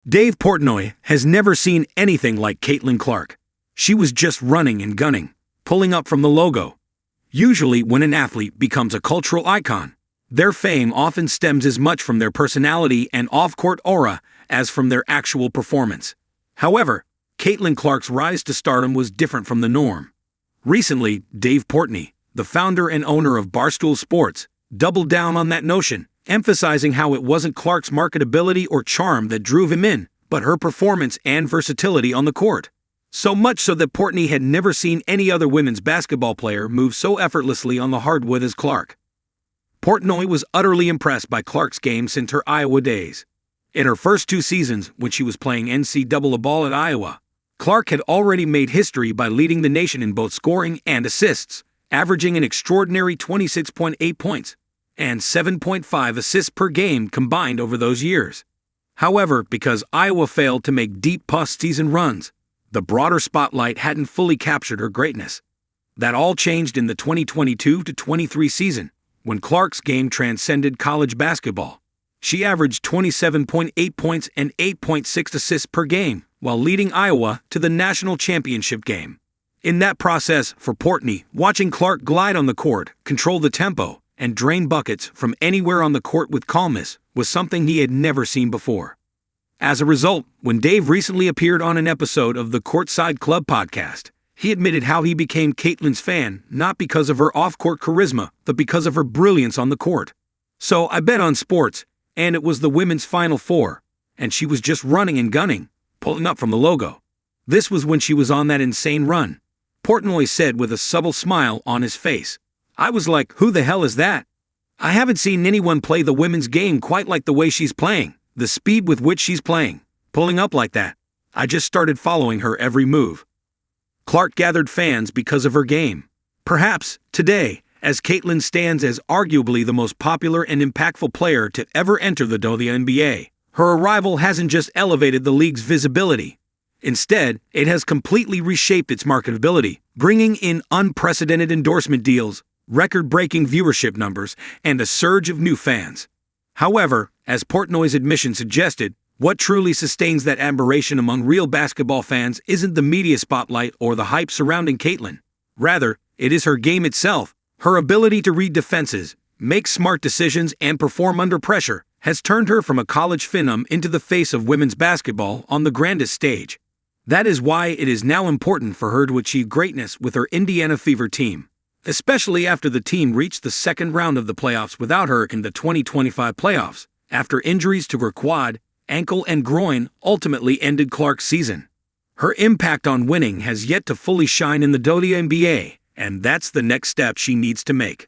Dave Portnoy has never seen anything like Caitlin Clark. She was just running and gunning, pulling up from the logo. Usually when an athlete becomes a cultural icon, their fame often stems as much from their personality and off-court aura as from their actual performance. However, Caitlin Clark's rise to stardom was different from the norm. Recently, Dave Portney, the founder and owner of Barstool Sports, doubled down on that notion, emphasizing how it wasn't Clark's marketability or charm that drove him in, but her performance and versatility on the court. So much so that Portney had never seen any other women's basketball player move so effortlessly on the hardwood as Clark. Portnoy was utterly impressed by Clark's game since her Iowa days. In her first 2 seasons, when she was playing NCAA ball at Iowa, Clark had already made history by leading the nation in both scoring and assists, averaging an extraordinary 26.8 points and 7.5 assists per game combined over those years. However, because Iowa failed to make deep postseason runs, the broader spotlight hadn't fully captured her greatness. That all changed in the 2022-23 season, when Clark's game transcended college basketball. She averaged 27.8 points and 8.6 assists per game, while leading Iowa to the national championship game. In that process, for Portney, watching Clark glide on the court, control the tempo, and drain buckets from anywhere on the court with calmness was something he had never seen before. As a result, when Dave recently appeared on an episode of the Courtside Club podcast, he admitted how he became Caitlin's fan not because of her off-court charisma, but because of her brilliance on the court. "So I bet on sports, and it was the women's Final Four, and she was just running and gunning, pulling up from the logo. This was when she was on that insane run," Portnoy said with a subtle smile on his face. "I was like, who the hell is that? I haven't seen anyone play the women's game quite like the way she's playing, the speed with which she's playing, pulling up like that. I just started following her every move." Clark gathered fans because of her game. Perhaps, today, as Caitlin stands as arguably the most popular and impactful player to ever enter the WNBA, her arrival hasn't just elevated the league's visibility. Instead, it has completely reshaped its marketability, bringing in unprecedented endorsement deals, record-breaking viewership numbers, and a surge of new fans. However, as Portnoy's admission suggested, what truly sustains that admiration among real basketball fans isn't the media spotlight or the hype surrounding Caitlin. Rather, it is her game itself. Her ability to read defenses, make smart decisions, and perform under pressure has turned her from a college phenom into the face of women's basketball on the grandest stage. That is why it is now important for her to achieve greatness with her Indiana Fever team, especially after the team reached the second round of the playoffs without her in the 2025 playoffs, after injuries to her quad, ankle, and groin ultimately ended Clark's season. Her impact on winning has yet to fully shine in the WNBA, and that's the next step she needs to make.